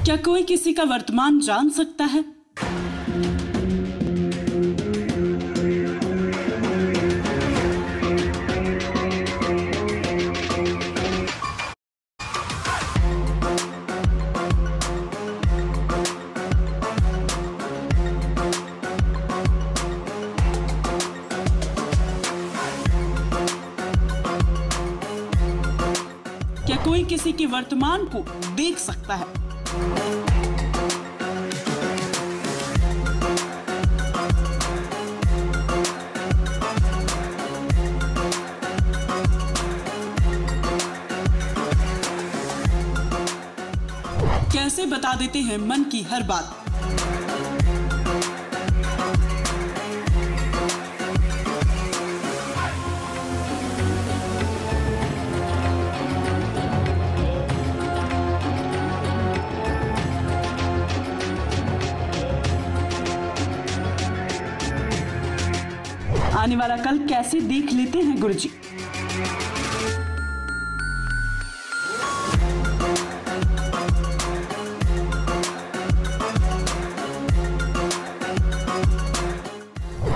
क्या कोई किसी का वर्तमान जान सकता है? क्या कोई किसी के वर्तमान को देख सकता है? कैसे बता देते हैं मन की हर बात? आने वाला कल कैसे देख लेते हैं गुरुजी?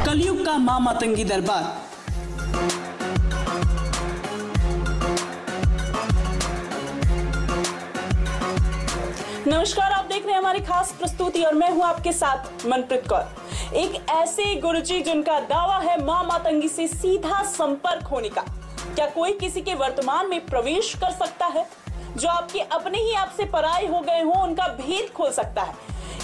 कलयुग का मां मातंगी दरबार। नमस्कार, आप देख रहे हैं हमारी खास प्रस्तुति और मैं हूं आपके साथ मनप्रीत कौर। एक ऐसे गुरुजी जिनका दावा है मां मातंगी से सीधा संपर्क होने का। क्या कोई किसी के वर्तमान में प्रवेश कर सकता है? जो आपके अपने ही आपसे पराये हो गए हों, उनका भेद खोल सकता है।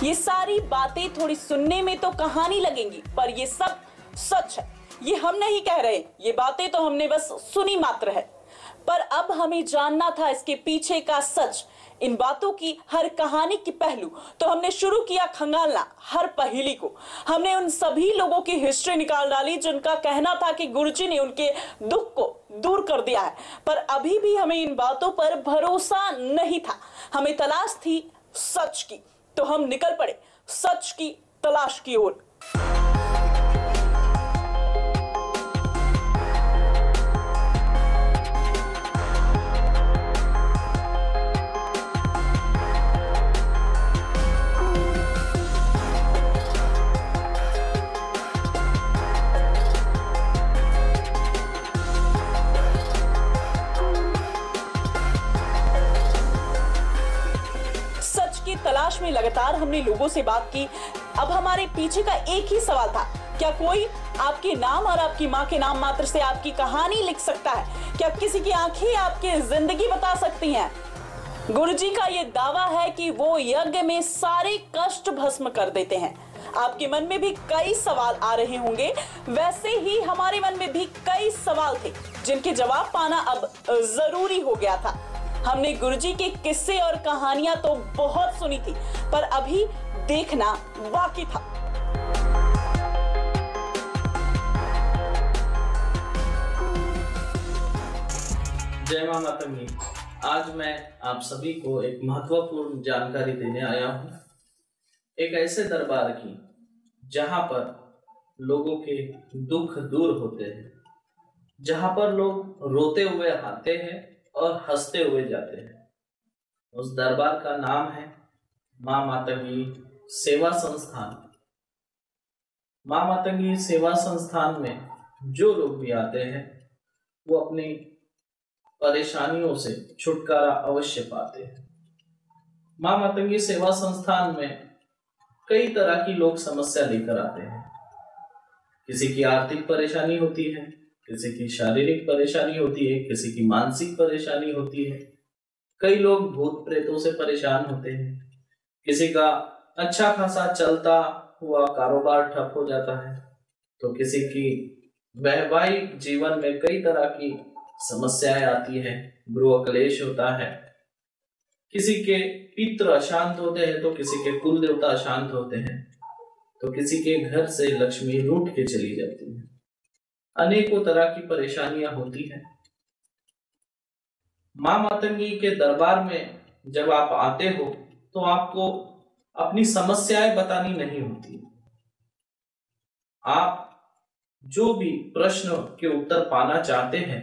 ये सारी बातें थोड़ी सुनने में तो कहानी लगेंगी, पर ये सब सच है। ये हम नहीं कह रहे, ये बातें तो हमने बस सुनी मात्र है, पर अब हमें जानना था इसके पीछे का सच, इन बातों की हर कहानी की पहलू। तो हमने शुरू किया खंगालना हर पहेली को। हमने उन सभी लोगों की हिस्ट्री निकाल डाली जिनका कहना था कि गुरुजी ने उनके दुख को दूर कर दिया है, पर अभी भी हमें इन बातों पर भरोसा नहीं था। हमें तलाश थी सच की, तो हम निकल पड़े सच की तलाश की ओर। तलाश में लगातार हमने लोगों से बात की। अब हमारे पीछे का एक ही सवाल था, क्या कोई आपके नाम और आपकी मां के नाम मात्र से आपकी कहानी लिख सकता है? क्या किसी की आंखें आपकी जिंदगी बता सकती हैं? गुरुजी का यह दावा है कि वो यज्ञ में सारे कष्ट भस्म कर देते हैं। आपके मन में भी कई सवाल आ रहे होंगे, वैसे ही हमारे मन में भी कई सवाल थे जिनके जवाब पाना अब जरूरी हो गया था। हमने गुरुजी के किस्से और कहानियां तो बहुत सुनी थी, पर अभी देखना बाकी था। जय मां मातंगी। आज मैं आप सभी को एक महत्वपूर्ण जानकारी देने आया हूं, एक ऐसे दरबार की जहां पर लोगों के दुख दूर होते हैं, जहां पर लोग रोते हुए आते हैं और हंसते हुए जाते हैं। उस दरबार का नाम है मां मातंगी सेवा संस्थान। मां मातंगी सेवा संस्थान में जो लोग भी आते हैं वो अपनी परेशानियों से छुटकारा अवश्य पाते हैं। मां मातंगी सेवा संस्थान में कई तरह की लोग समस्या लेकर आते हैं। किसी की आर्थिक परेशानी होती है, किसी की शारीरिक परेशानी होती है, किसी की मानसिक परेशानी होती है। कई लोग भूत प्रेतों से परेशान होते हैं। किसी का अच्छा खासा चलता हुआ कारोबार ठप हो जाता है, तो किसी की वैवाहिक जीवन में कई तरह की समस्याएं आती है, गृह क्लेश होता है। किसी के पितृ अशांत होते हैं, तो किसी के कुल देवता अशांत होते हैं, तो किसी के घर से लक्ष्मी रूठ के चली जाती है। अनेकों तरह की परेशानियां होती हैं। मां मातंगी के दरबार में जब आप आते हो तो आपको अपनी समस्याएं बतानी नहीं होती। आप जो भी प्रश्न के उत्तर पाना चाहते हैं,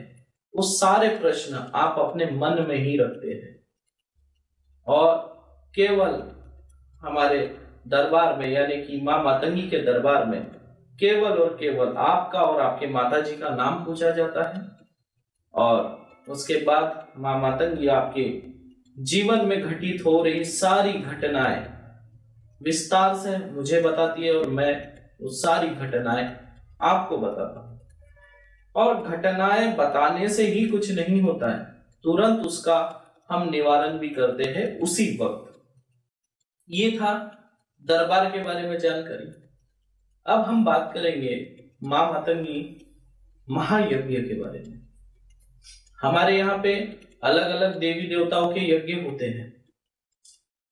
वो सारे प्रश्न आप अपने मन में ही रखते हैं और केवल हमारे दरबार में यानी कि माँ मातंगी के दरबार में केवल और केवल आपका और आपके माताजी का नाम पूछा जाता है, और उसके बाद माँ मातंगी आपके जीवन में घटित हो रही सारी घटनाएं विस्तार से मुझे बताती है और मैं वो सारी घटनाएं आपको बताता हूं। और घटनाएं बताने से ही कुछ नहीं होता है, तुरंत उसका हम निवारण भी करते हैं उसी वक्त। ये था दरबार के बारे में जानकारी। अब हम बात करेंगे माँ मातंगी महायज्ञ के बारे में। हमारे यहाँ पे अलग अलग देवी देवताओं के यज्ञ होते हैं।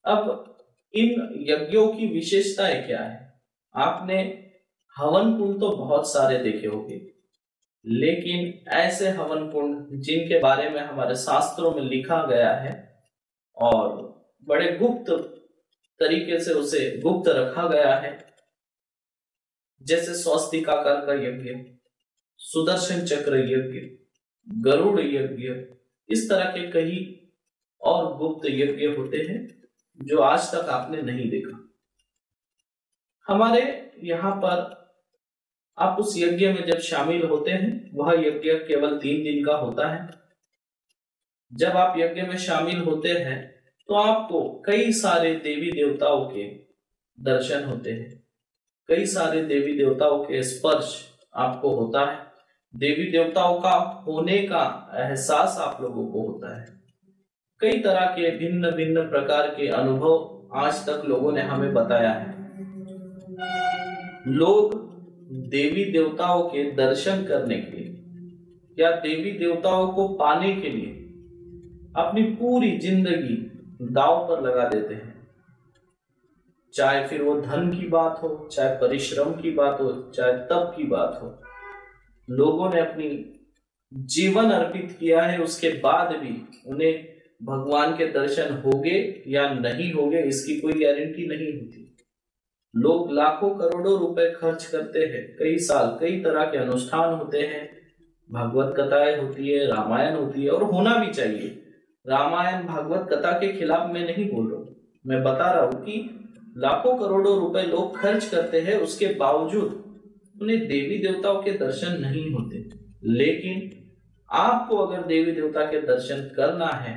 अब इन यज्ञों की विशेषताएं क्या है? आपने हवन कुंड तो बहुत सारे देखे होंगे, लेकिन ऐसे हवन कुंड जिनके बारे में हमारे शास्त्रों में लिखा गया है और बड़े गुप्त तरीके से उसे गुप्त रखा गया है, जैसे स्वस्तिकाकार का यज्ञ, सुदर्शन चक्र यज्ञ, गरुड़ यज्ञ, इस तरह के कई और गुप्त यज्ञ होते हैं जो आज तक आपने नहीं देखा। हमारे यहाँ पर आप उस यज्ञ में जब शामिल होते हैं, वह यज्ञ केवल 3 दिन का होता है। जब आप यज्ञ में शामिल होते हैं तो आपको कई सारे देवी देवताओं के दर्शन होते हैं, कई सारे देवी देवताओं के स्पर्श आपको होता है, देवी देवताओं का होने का एहसास आप लोगों को होता है। कई तरह के भिन्न भिन्न प्रकार के अनुभव आज तक लोगों ने हमें बताया है। लोग देवी देवताओं के दर्शन करने के लिए या देवी देवताओं को पाने के लिए अपनी पूरी जिंदगी दांव पर लगा देते हैं, चाहे फिर वो धन की बात हो, चाहे परिश्रम की बात हो, चाहे तप की बात हो। लोगों ने अपनी जीवन अर्पित किया है, उसके बाद भी उन्हें भगवान के दर्शन होंगे या नहीं होंगे इसकी कोई गारंटी नहीं होती। लोग लाखों करोड़ों रुपए खर्च करते हैं, कई साल कई तरह के अनुष्ठान होते हैं, भागवत कथाएं होती है, रामायण होती है, और होना भी चाहिए। रामायण भागवत कथा के खिलाफ मैं नहीं बोल रहा हूँ, मैं बता रहा हूँ कि लाखों करोड़ों रुपए लोग खर्च करते हैं, उसके बावजूद उन्हें देवी देवताओं के दर्शन नहीं होते। लेकिन आपको अगर देवी देवता के दर्शन करना है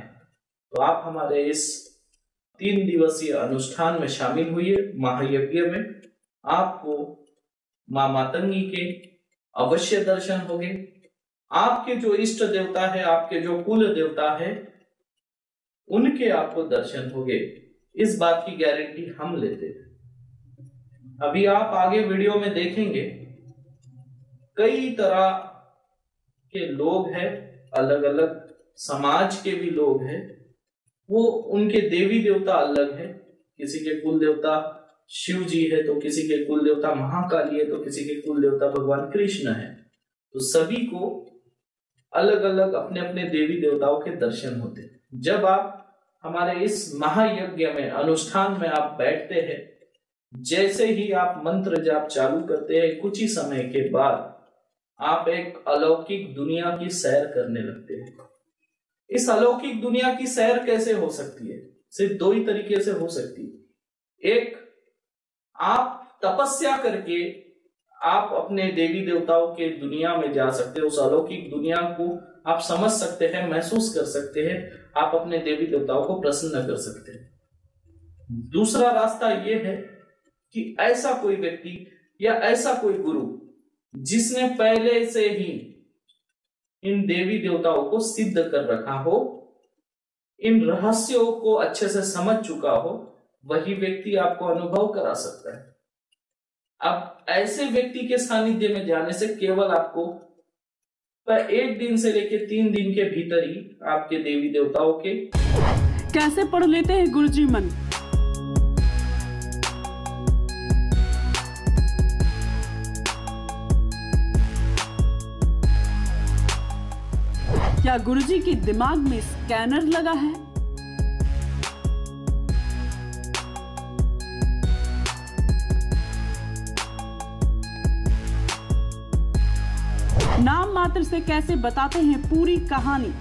तो आप हमारे इस 3 दिवसीय अनुष्ठान में शामिल हुई महायज्ञ में। आपको माँ मातंगी के अवश्य दर्शन होंगे। आपके जो इष्ट देवता है, आपके जो कुल देवता है, उनके आपको दर्शन होंगे, इस बात की गारंटी हम लेते हैं। अभी आप आगे वीडियो में देखेंगे कई तरह के लोग हैं, अलग अलग समाज के भी लोग हैं, वो उनके देवी देवता अलग है। किसी के कुल देवता शिव जी है, तो किसी के कुल देवता महाकाली है, तो किसी के कुल देवता भगवान कृष्ण है। तो सभी को अलग अलग अपने अपने देवी देवताओं के दर्शन होते हैं। जब आप हमारे इस महायज्ञ में अनुष्ठान में आप बैठते हैं, जैसे ही आप मंत्र जाप चालू करते हैं, कुछ ही समय के बाद आप एक अलौकिक दुनिया की सैर करने लगते हैं। इस अलौकिक दुनिया की सैर कैसे हो सकती है? सिर्फ 2 ही तरीके से हो सकती है। एक, आप तपस्या करके आप अपने देवी देवताओं के दुनिया में जा सकते हैं, उस अलौकिक दुनिया को आप समझ सकते हैं, महसूस कर सकते हैं, आप अपने देवी देवताओं को प्रसन्न कर सकते हैं। दूसरा रास्ता यह है कि ऐसा कोई व्यक्ति या ऐसा कोई गुरु जिसने पहले से ही इन देवी देवताओं को सिद्ध कर रखा हो, इन रहस्यों को अच्छे से समझ चुका हो, वही व्यक्ति आपको अनुभव करा सकता है। अब ऐसे व्यक्ति के सानिध्य में जाने से केवल आपको 1 दिन से लेकर 3 दिन के भीतर ही आपके देवी देवताओं के कैसे पढ़ लेते हैं गुरुजी मन। क्या गुरुजी के दिमाग में स्कैनर लगा है? नाम मात्र से कैसे बताते हैं पूरी कहानी।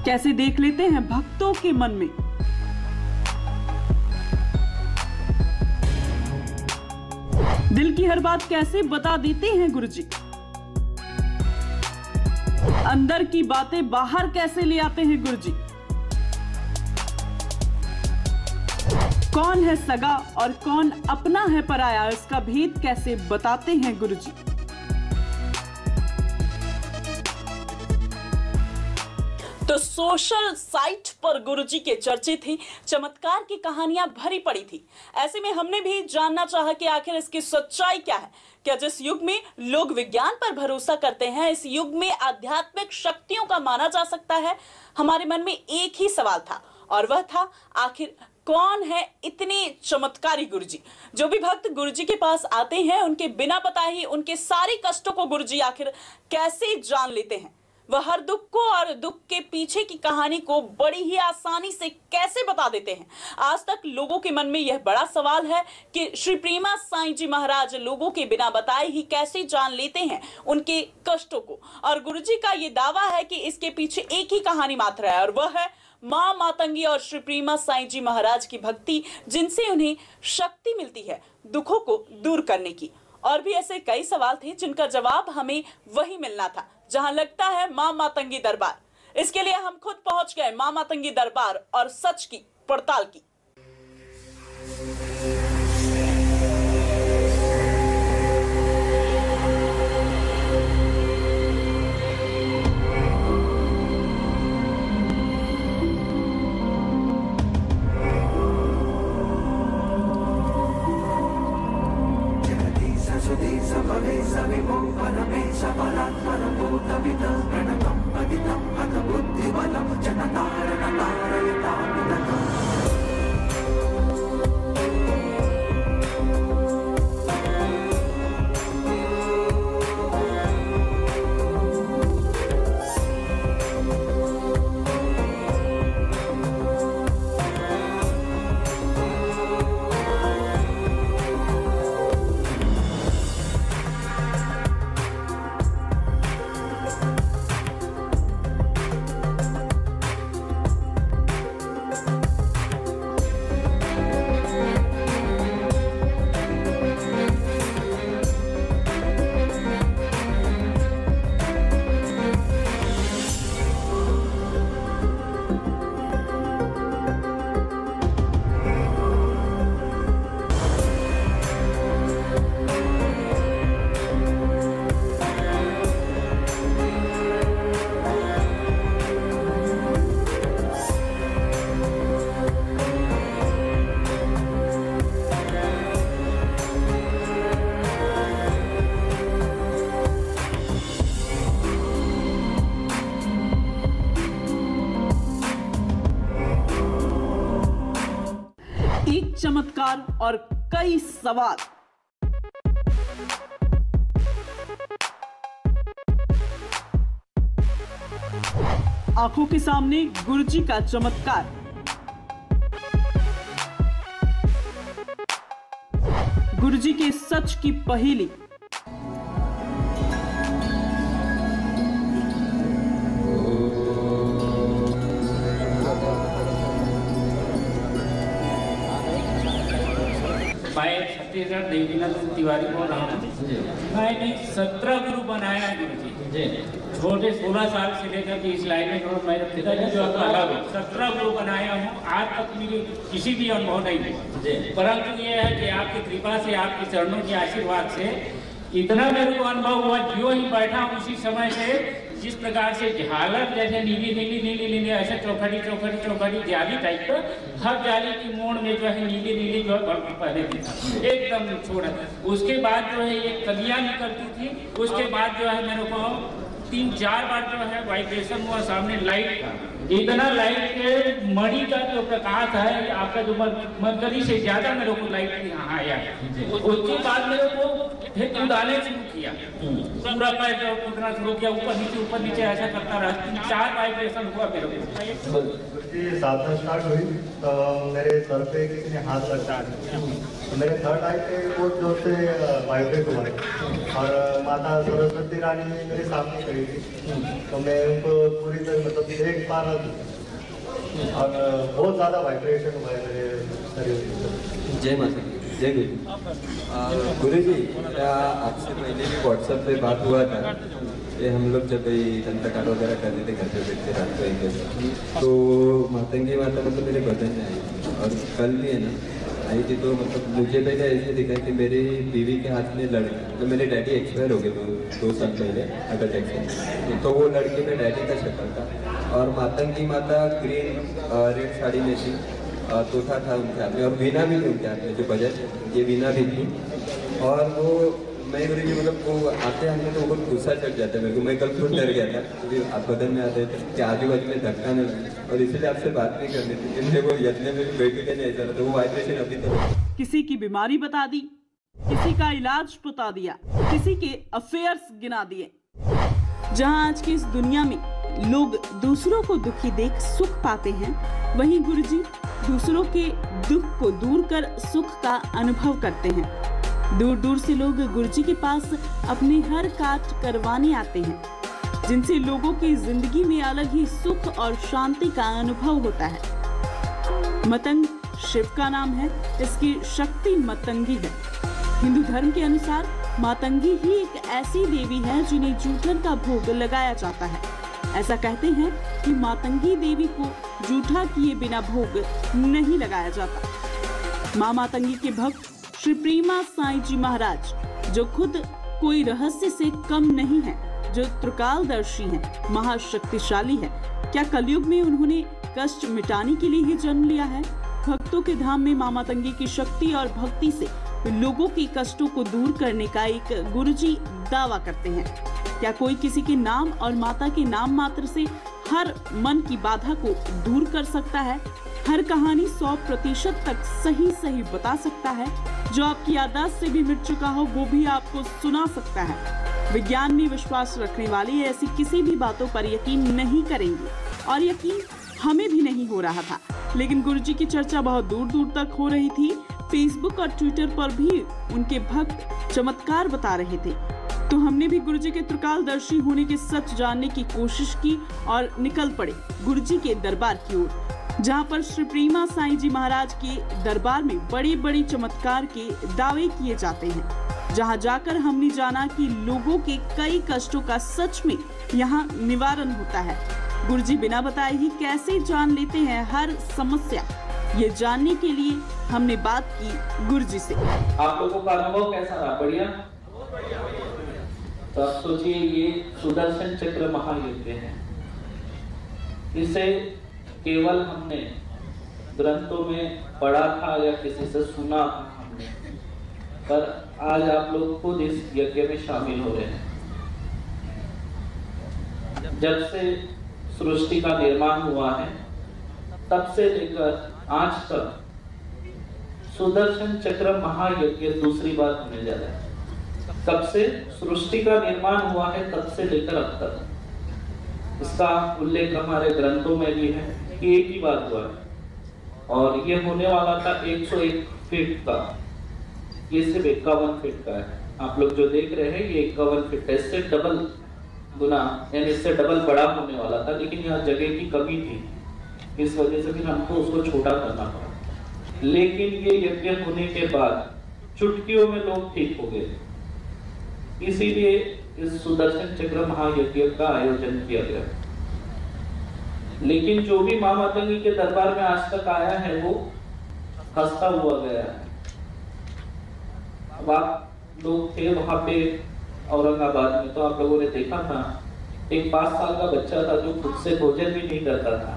कैसे देख लेते हैं भक्तों के मन में। दिल की हर बात कैसे बता देते हैं गुरुजी। अंदर की बातें बाहर कैसे ले आते हैं गुरुजी। कौन है सगा और कौन अपना है पराया, इसका भेद कैसे बताते हैं गुरुजी। तो सोशल साइट पर गुरुजी के चर्चे थे, चमत्कार की कहानियां भरी पड़ी थी। ऐसे में हमने भी जानना चाहा कि आखिर इसकी सच्चाई क्या है। क्या जिस युग में लोग विज्ञान पर भरोसा करते हैं, इस युग में आध्यात्मिक शक्तियों का माना जा सकता है? हमारे मन में एक ही सवाल था और वह था, आखिर कौन है इतने चमत्कारी गुरुजी। जो भी भक्त गुरुजी के पास आते हैं, उनके बिना बताए ही उनके सारे कष्टों को गुरुजी आखिर कैसे जान लेते हैं। वह हर दुख को और दुख के पीछे की कहानी को बड़ी ही आसानी से कैसे बता देते हैं। आज तक लोगों के मन में यह बड़ा सवाल है कि श्री प्रेमा साईं जी महाराज लोगों के बिना बताए ही कैसे जान लेते हैं उनके कष्टों को। और गुरुजी का यह दावा है कि इसके पीछे एक ही कहानी मात्र है और वह है मां मातंगी और श्री प्रेमा साईं जी महाराज की भक्ति, जिनसे उन्हें शक्ति मिलती है दुखों को दूर करने की। और भी ऐसे कई सवाल थे जिनका जवाब हमें वही मिलना था जहां लगता है मां मातंगी दरबार। इसके लिए हम खुद पहुंच गए मां मातंगी दरबार और सच की पड़ताल की। चमत्कार और कई सवाल। आंखों के सामने गुरुजी का चमत्कार। गुरुजी के सच की पहेली। मैं छत्तीसगढ़ देवीनाथ तिवारी बोल रहा हूँ। मैंने 17 गुरु बनाया गुरुजी। छोटे 16 साल से लेकर के इस लाइन में मेरे पिताजी जो अलग 17 गुरु बनाया हूँ। आज तक मेरी किसी भी अनुभव नहीं है, परंतु ये है कि आपकी कृपा से, आपके चरणों के आशीर्वाद से इतना मेरे को अनुभव हुआ। जो ही बैठा उसी समय से जिस प्रकार से झालर जैसे नीली नीली नीली नीली ऐसे चौखड़ी चौखड़ी चौखड़ी जाली टाइप का, हर जाली की मोड़ में जो है नीली नीली जो है पहले थी एकदम छोड़ा। उसके बाद जो है ये कलियां निकलती थी। उसके बाद जो है मेरे को 3-4 बार जो है वाइब्रेशन हुआ सामने लाइट का। इतना लाइट के मणि का जो प्रकाश है आपका जो मरकरी से ज्यादा मेरे को लाइट यहाँ आया। उसके बाद मेरे को फिर कूदाने शुरू किया, पूरा पैर जो कूदना शुरू किया, ऊपर नीचे ऐसा करता रहा। 3-4 वाइब्रेशन हुआ मेरे को। साधना स्टार्ट हुई तो मेरे सर पे किसी ने हाथ रखा, मेरे थर्ड आई पे बहुत जोर से वाइब्रेट हुआ और माता सरस्वती रानी मेरे सामने खड़ी थी। तो मैं उनको पूरी तरह मतलब एक बार और बहुत ज़्यादा वाइब्रेशन हुआ है मेरे शरीर। जय माता दी, जय गुरु। गुरु जी, क्या आपसे पहले भी व्हाट्सएप पे बात हुआ था? ये हम लोग जब दंतकाल वगैरह कर रहे थे घर पे बैठ के रात को 1 बजे, तो मातंगी माता मतलब मेरे बदन में आई थी, और कल भी है ना आई थी। तो मतलब मुझे पहले ऐसे दिखा कि मेरी बीवी के हाथ में लड़का, मतलब मेरे डैडी एक्सपायर हो गए 2 साल पहले हार्ट अटैक से, तो वो लड़के में डैडी का शक्ल था। और मातंगी माता ग्रीन रेड साड़ी में थी, तोता था उनके हाथ में, और वीणा भी थी उनके हाथ में, जो बजट ये वीणा भी थी। और वो मैं गुरु जी मतलब वो आते आते तो बहुत गुस्सा चढ़ जाता है मेरे को। मैं कल खुद डर गया था क्योंकि आप बदन में आते थे कि आजू बाजू में धक्का न लगे, और इसीलिए आपसे बात नहीं करनी थी। मेरे को यत्न में बैठ के नहीं ऐसा रहता, वो वाइब्रेशन अभी तक। किसी की बीमारी बता दी, किसी का इलाज बता दिया, किसी के अफेयर्स गिना दिए। जहां आज की इस दुनिया में लोग दूसरों को दुखी देख सुख पाते हैं, वहीं गुरुजी दूसरों के दुख को दूर कर सुख का अनुभव करते हैं। दूर दूर से लोग गुरुजी के पास अपने हर काट करवाने आते हैं, जिनसे लोगों की जिंदगी में अलग ही सुख और शांति का अनुभव होता है। मतंग शिव का नाम है, इसकी शक्ति मतंगी है। हिंदू धर्म के अनुसार मातंगी ही एक ऐसी देवी है जिन्हें जूठन का भोग लगाया जाता है। ऐसा कहते हैं कि मातंगी देवी को जूठा किए बिना भोग नहीं लगाया जाता। मां मातंगी के भक्त श्री प्रेमा साईं जी महाराज, जो खुद कोई रहस्य से कम नहीं है, जो त्रिकालदर्शी हैं, महाशक्तिशाली है, क्या कलयुग में उन्होंने कष्ट मिटाने के लिए ही जन्म लिया है? भक्तों के धाम में मां मातंगी की शक्ति और भक्ति से लोगों के कष्टों को दूर करने का एक गुरुजी दावा करते हैं। क्या कोई किसी के नाम और माता के नाम मात्र से हर मन की बाधा को दूर कर सकता है? हर कहानी 100% तक सही बता सकता है? जो आपकी याददाश्त से भी मिट चुका हो वो भी आपको सुना सकता है। विज्ञान में विश्वास रखने वाले ऐसी किसी भी बातों पर यकीन नहीं करेंगे, और यकीन हमें भी नहीं हो रहा था। लेकिन गुरुजी की चर्चा बहुत दूर दूर तक हो रही थी। फेसबुक और ट्विटर पर भी उनके भक्त चमत्कार बता रहे थे। तो हमने भी गुरुजी के त्रिकालदर्शी होने के सच जानने की कोशिश की और निकल पड़े गुरुजी के दरबार की ओर, जहां पर श्री प्रेमा साईं जी महाराज के दरबार में बड़े बड़े चमत्कार के दावे किए जाते हैं। जहां जाकर हमने जाना कि लोगों के कई कष्टों का सच में यहां निवारण होता है। गुरुजी बिना बताए ही कैसे जान लेते हैं हर समस्या, ये जानने के लिए हमने बात की गुरुजी से। आप लोगों का अनुभव कैसा रहा? बढ़िया। तो आप सोचिए, ये सुदर्शन चक्र महायज्ञ है। इसे केवल हमने ग्रंथों में पढ़ा था या किसी से सुना था हमने, पर आज आप लोग खुद इस यज्ञ में शामिल हो रहे हैं। जब से सृष्टि का निर्माण हुआ है तब से लेकर आज तक सुदर्शन चक्र महायज्ञ दूसरी बार होने जा रहा है। तब से सृष्टि का निर्माण हुआ है तब से लेकर अब तक इसका उल्लेख हमारे ग्रंथों में भी है कि एक ही बात हुआ है, और ये होने वाला था 101 फीट का। ये सिर्फ 51 फीट का है। आप लोग जो देख रहे हैं ये 51 फीट है, इससे डबल गुना यानी इससे डबल बड़ा होने वाला था, लेकिन यहाँ जगह की कमी थी, इस वजह से फिर हमको उसको छोटा करना पड़ा। लेकिन ये यज्ञ होने के बाद चुटकियों में लोग ठीक हो गए, इसीलिए इस सुदर्शन चक्र महायज्ञ का आयोजन किया गया। लेकिन जो भी मां मातंगी के दरबार में आज तक आया है वो हंसता हुआ गया है। अब आप लोग थे वहां पे औरंगाबाद में, तो आप लोगों ने देखा था एक 5 साल का बच्चा था जो खुद से भोजन भी नहीं करता था।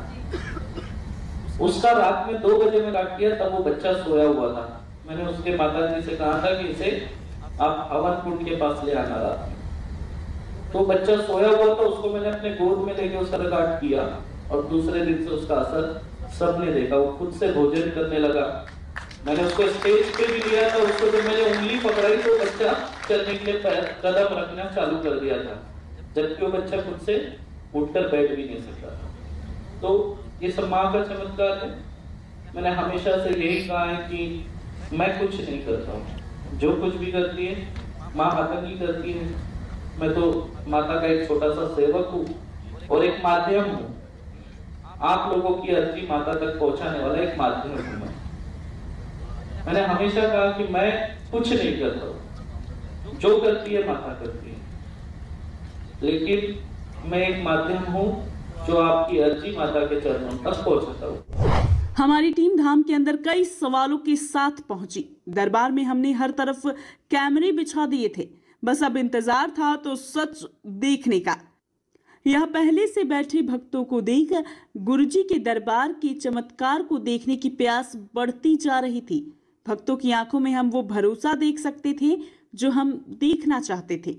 उसका रात में 2 बजे में काट दिया, तब वो बच्चा सोया हुआ था। मैंने उसके माताजी से कहा था कि इसे आप हवन कुंड के पास ले आना रात में। तो बच्चा सोया हुआ था, उसको मैंने अपने गोद में लेके उसका रिकॉर्ड किया, और दूसरे दिन से उसका असर सबने देखा। वो खुद से भोजन करने लगा। मैंने उसको स्टेज पे भी लिया था, उसको जब मैंने उंगली पकड़ाई तो बच्चा चलने के लिए कदम रखना चालू कर दिया था, जबकि वो बच्चा खुद से उठकर बैठ भी नहीं सकता था। तो ये सब माँ का चमत्कार है। मैंने हमेशा से यही कहा है कि मैं कुछ नहीं करता हूँ, जो कुछ भी करती है माँ मातंगी करती है। मैं तो माता का एक छोटा सा सेवक हूँ और एक माध्यम हूँ। आप लोगों की अर्जी माता तक पहुंचाने वाला एक माध्यम हूं मैं। मैंने हमेशा कहा कि मैं कुछ नहीं करता हूं, जो करती है माता करती है, लेकिन मैं एक माध्यम हूं जो आपकी अर्जी माता के चरणों तक पहुंचाता हूं। हमारी टीम धाम के अंदर कई सवालों के साथ पहुंची। दरबार में हमने हर तरफ कैमरे बिछा दिए थे, बस अब इंतजार था तो सच देखने का। यह पहले से बैठे भक्तों को देख गुरुजी के दरबार के चमत्कार को देखने की प्यास बढ़ती जा रही थी। भक्तों की आंखों में हम वो भरोसा देख सकते थे जो हम देखना चाहते थे।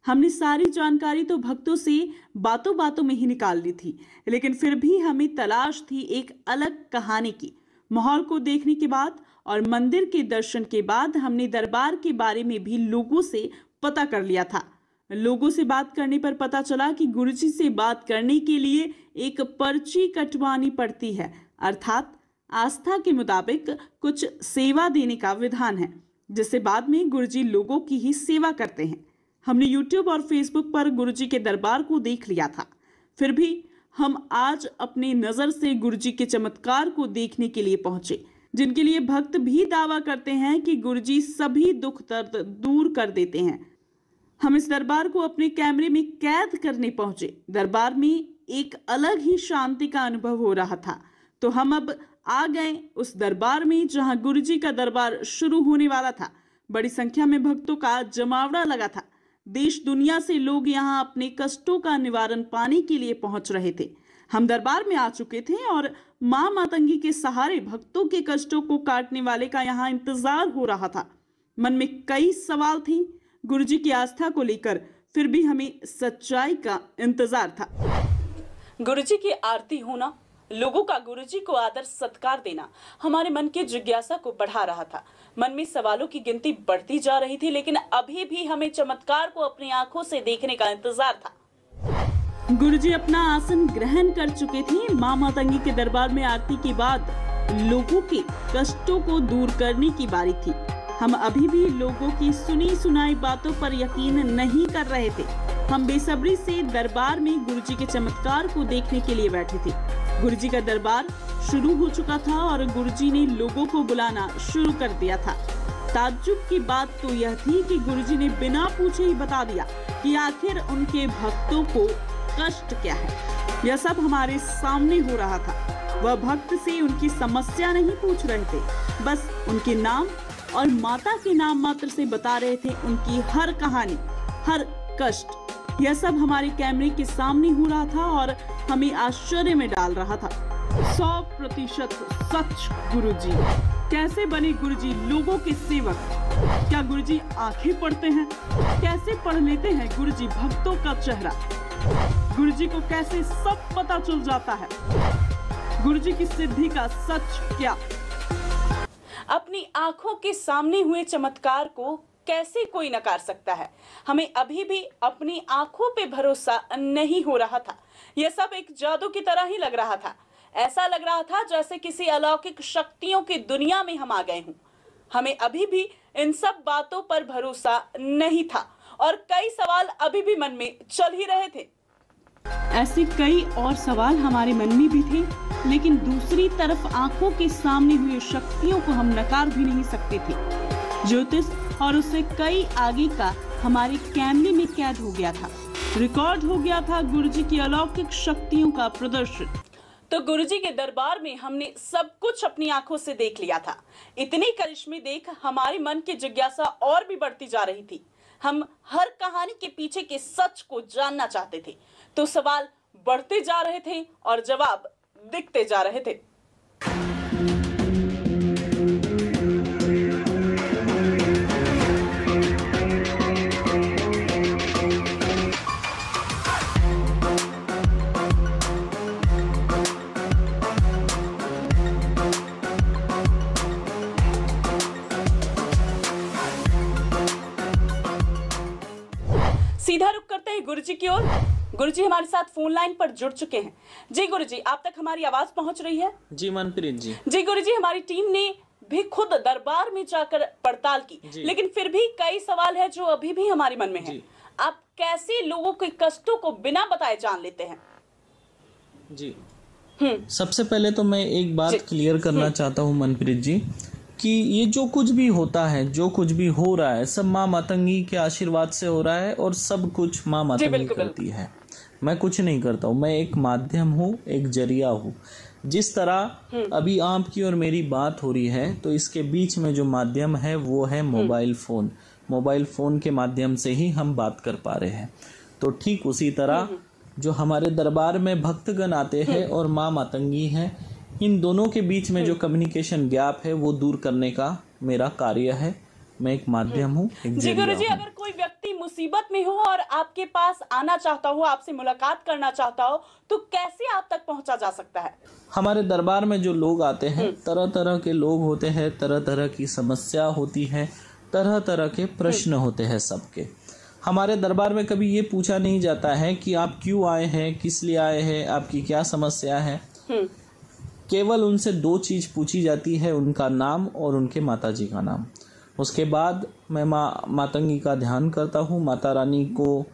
हमने सारी जानकारी तो भक्तों से बातों बातों में ही निकाल ली थी, लेकिन फिर भी हमें तलाश थी एक अलग कहानी की। माहौल को देखने के बाद और मंदिर के दर्शन के बाद हमने दरबार के बारे में भी लोगों से पता कर लिया था। लोगों से बात करने पर पता चला कि गुरुजी से बात करने के लिए एक पर्ची कटवानी पड़ती है, अर्थात आस्था के मुताबिक कुछ सेवा देने का विधान है, जिससे बाद में गुरुजी लोगों की ही सेवा करते हैं। हमने YouTube और Facebook पर गुरुजी के दरबार को देख लिया था, फिर भी हम आज अपनी नजर से गुरुजी के चमत्कार को देखने के लिए पहुंचे, जिनके लिए भक्त भी दावा करते हैं कि गुरुजी सभी दुख दर्द दूर कर देते हैं। हम इस दरबार को अपने कैमरे में कैद करने पहुंचे। दरबार में एक अलग ही शांति का अनुभव हो रहा था, तो हम अब आ गए उस दरबार में जहां गुरुजी का दरबार शुरू होने वाला था। बड़ी संख्या में भक्तों का जमावड़ा लगा था। देश दुनिया से लोग यहाँ अपने कष्टों का निवारण पाने के लिए पहुंच रहे थे। हम दरबार में आ चुके थे और मां मातंगी के सहारे भक्तों के कष्टों को काटने वाले का यहाँ इंतजार हो रहा था। मन में कई सवाल थे गुरुजी की आस्था को लेकर, फिर भी हमें सच्चाई का इंतजार था। गुरुजी की आरती होना, लोगों का गुरुजी को आदर सत्कार देना हमारे मन की जिज्ञासा को बढ़ा रहा था। मन में सवालों की गिनती बढ़ती जा रही थी, लेकिन अभी भी हमें चमत्कार को अपनी आंखों से देखने का इंतजार था। गुरुजी अपना आसन ग्रहण कर चुके थे। मां मातंगी के दरबार में आरती के बाद लोगों के कष्टों को दूर करने की बारी थी। हम अभी भी लोगों की सुनी सुनाई बातों पर यकीन नहीं कर रहे थे। हम बेसब्री से दरबार में गुरुजी के चमत्कार को देखने के लिए बैठे थे। गुरुजी का दरबार शुरू हो चुका था और गुरुजी ने लोगों को बुलाना शुरू कर दिया था। ताज्जुब की बात तो यह थी कि गुरुजी ने बिना पूछे ही बता दिया कि आखिर उनके भक्तों को कष्ट क्या है। यह सब हमारे सामने हो रहा था। वह भक्त से उनकी समस्या नहीं पूछ रहे थे, बस उनके नाम और माता के नाम मात्र से बता रहे थे उनकी हर कहानी, हर कष्ट। यह सब हमारे कैमरे के सामने हो रहा था और हमें आश्चर्य में डाल रहा था। 100% सच गुरुजी। कैसे बने गुरुजी लोगों के सेवक? क्या गुरुजी आंखें पढ़ते हैं? कैसे पढ़ लेते हैं गुरुजी भक्तों का चेहरा? गुरुजी को कैसे सब पता चल जाता है? गुरुजी की सिद्धि का सच क्या? अपनी आंखों के सामने हुए चमत्कार को कैसे कोई नकार सकता है? हमें अभी भी अपनी आंखों पे भरोसा नहीं हो रहा था। यह सब एक जादू की तरह ही लग रहा था। ऐसा लग रहा था जैसे किसी अलौकिक शक्तियों की दुनिया में हम आ गए हों। हमें अभी भी इन सब बातों पर भरोसा नहीं था और कई सवाल अभी भी मन में चल ही रहे थे। ऐसे कई और सवाल हमारे मन में भी थे, लेकिन दूसरी तरफ आंखों के सामने हुई शक्तियों को हम नकार भी नहीं सकते थे। ज्योतिष और उससे कई आगे का हमारे कैमरे में कैद हो गया था। रिकॉर्ड हो गया था गुरुजी की अलौकिक शक्तियों का प्रदर्शन। तो गुरुजी के दरबार में हमने सब कुछ अपनी आंखों से देख लिया था। इतनी करिश्मे देख हमारे मन की जिज्ञासा और भी बढ़ती जा रही थी। हम हर कहानी के पीछे के सच को जानना चाहते थे। तो सवाल बढ़ते जा रहे थे और जवाब दिखते जा रहे थे। सीधा रुख करते हैं गुरुजी की ओर। गुरुजी हमारे साथ फोन लाइन पर जुड़ चुके हैं। जी गुरुजी, आप तक हमारी आवाज पहुंच रही है? जी मनप्रीत जी। जी गुरुजी, हमारी टीम ने भी खुद दरबार में जाकर पड़ताल की, लेकिन फिर भी कई सवाल है जो अभी भी हमारे मन में है। आप कैसे लोगों के कष्टों को बिना बताए जान लेते हैं? जी, सबसे पहले तो मैं एक बात क्लियर करना चाहता हूँ मनप्रीत जी कि ये जो कुछ भी होता है, जो कुछ भी हो रहा है, सब माँ मातंगी के आशीर्वाद से हो रहा है और सब कुछ माँ मातंगी करती है। मैं कुछ नहीं करता हूँ, मैं एक माध्यम हूँ, एक जरिया हूँ। जिस तरह अभी आपकी और मेरी बात हो रही है तो इसके बीच में जो माध्यम है वो है मोबाइल फ़ोन। मोबाइल फ़ोन के माध्यम से ही हम बात कर पा रहे हैं। तो ठीक उसी तरह जो हमारे दरबार में भक्तगण आते हैं और माँ मातंगी है, इन दोनों के बीच में जो कम्युनिकेशन गैप है वो दूर करने का मेरा कार्य है। मैं एक माध्यम हूँ, एक जी गुरु जी, अगर कोई व्यक्ति मुसीबत में हो और आपके पास आना चाहता हो, आपसे मुलाकात करना चाहता हो, तो कैसे आप तक पहुंचा जा सकता है? हमारे दरबार में जो लोग आते हैं, तरह तरह के लोग होते हैं, तरह तरह की समस्या होती है, तरह तरह के प्रश्न होते हैं सबके। हमारे दरबार में कभी ये पूछा नहीं जाता है कि आप क्यों आए हैं, किस लिए आए हैं, आपकी क्या समस्या है। केवल उनसे दो चीज पूछी जाती है, उनका नाम और उनके माताजी का नाम। उसके बाद मैं माँ मातंगी का ध्यान करता हूँ। माता रानी को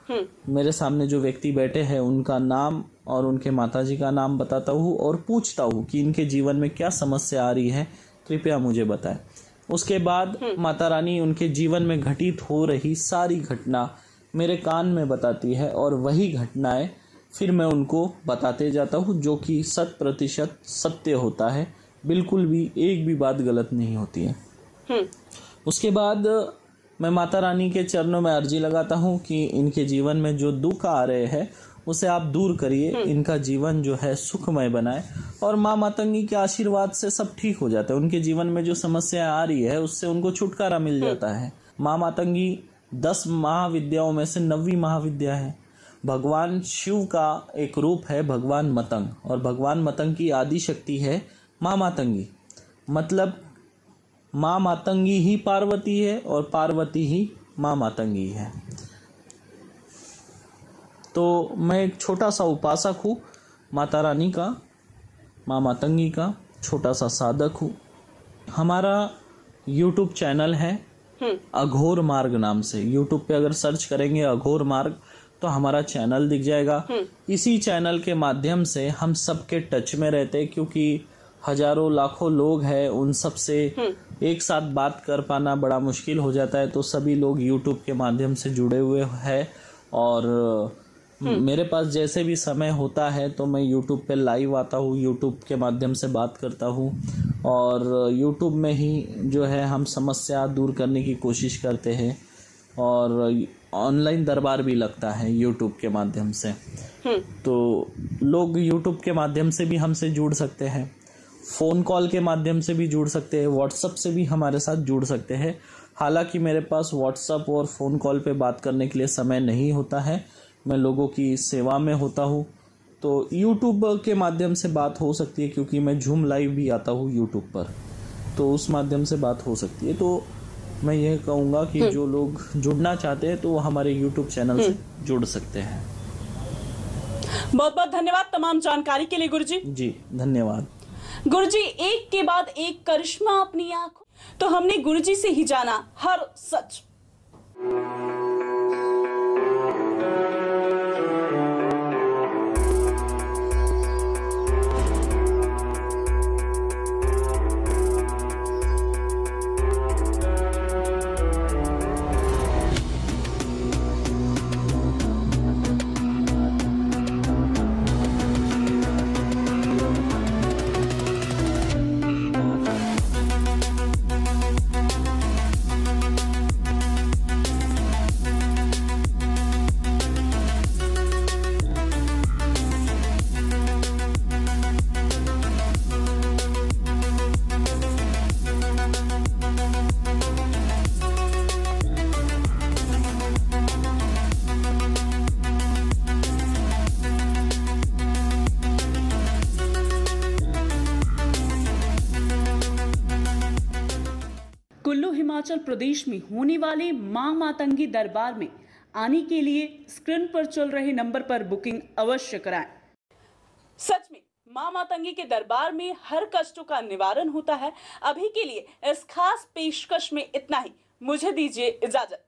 मेरे सामने जो व्यक्ति बैठे हैं उनका नाम और उनके माताजी का नाम बताता हूँ और पूछता हूँ कि इनके जीवन में क्या समस्या आ रही है, कृपया मुझे बताएं। उसके बाद माता रानी उनके जीवन में घटित हो रही सारी घटना मेरे कान में बताती है और वही घटनाएं फिर मैं उनको बताते जाता हूँ, जो कि 100% सत्य होता है। बिल्कुल भी एक भी बात गलत नहीं होती है। उसके बाद मैं माता रानी के चरणों में अर्जी लगाता हूँ कि इनके जीवन में जो दुख आ रहे हैं उसे आप दूर करिए, इनका जीवन जो है सुखमय बनाए और माँ मातंगी के आशीर्वाद से सब ठीक हो जाता है। उनके जीवन में जो समस्या आ रही है उससे उनको छुटकारा मिल जाता है। माँ मातंगी 10 महाविद्याओं में से 9वीं महाविद्या है। भगवान शिव का एक रूप है भगवान मतंग, और भगवान मतंग की आदि शक्ति है माँ मातंगी। मतलब माँ मातंगी ही पार्वती है और पार्वती ही माँ मातंगी है। तो मैं एक छोटा सा उपासक हूँ माता रानी का, माँ मातंगी का छोटा सा साधक हूँ। हमारा YouTube चैनल है अघोर मार्ग नाम से। YouTube पे अगर सर्च करेंगे अघोर मार्ग तो हमारा चैनल दिख जाएगा। इसी चैनल के माध्यम से हम सबके टच में रहते हैं, क्योंकि हजारों लाखों लोग हैं, उन सब से एक साथ बात कर पाना बड़ा मुश्किल हो जाता है। तो सभी लोग YouTube के माध्यम से जुड़े हुए हैं और मेरे पास जैसे भी समय होता है तो मैं YouTube पे लाइव आता हूँ, YouTube के माध्यम से बात करता हूँ और YouTube में ही जो है हम समस्या दूर करने की कोशिश करते हैं। और ऑनलाइन दरबार भी लगता है YouTube के माध्यम से। तो लोग YouTube के माध्यम से भी हमसे जुड़ सकते हैं, फ़ोन कॉल के माध्यम से भी जुड़ सकते हैं, व्हाट्सएप से भी हमारे साथ जुड़ सकते हैं। हालांकि मेरे पास व्हाट्सएप और फ़ोन कॉल पे बात करने के लिए समय नहीं होता है, मैं लोगों की सेवा में होता हूँ। तो YouTube के माध्यम से बात हो सकती है, क्योंकि मैं झूम लाइव भी आता हूँ YouTube पर, तो उस माध्यम से बात हो सकती है। तो मैं यह कहूँगा कि जो लोग जुड़ना चाहते हैं तो वो हमारे YouTube चैनल से जुड़ सकते हैं। बहुत बहुत धन्यवाद तमाम जानकारी के लिए गुरुजी। जी धन्यवाद। गुरुजी, एक के बाद एक करिश्मा अपनी आंखों, तो हमने गुरुजी से ही जाना हर सच। कुल्लू हिमाचल प्रदेश में होने वाले मां मातंगी दरबार में आने के लिए स्क्रीन पर चल रहे नंबर पर बुकिंग अवश्य कराएं। सच में मां मातंगी के दरबार में हर कष्टों का निवारण होता है। अभी के लिए इस खास पेशकश में इतना ही। मुझे दीजिए इजाजत।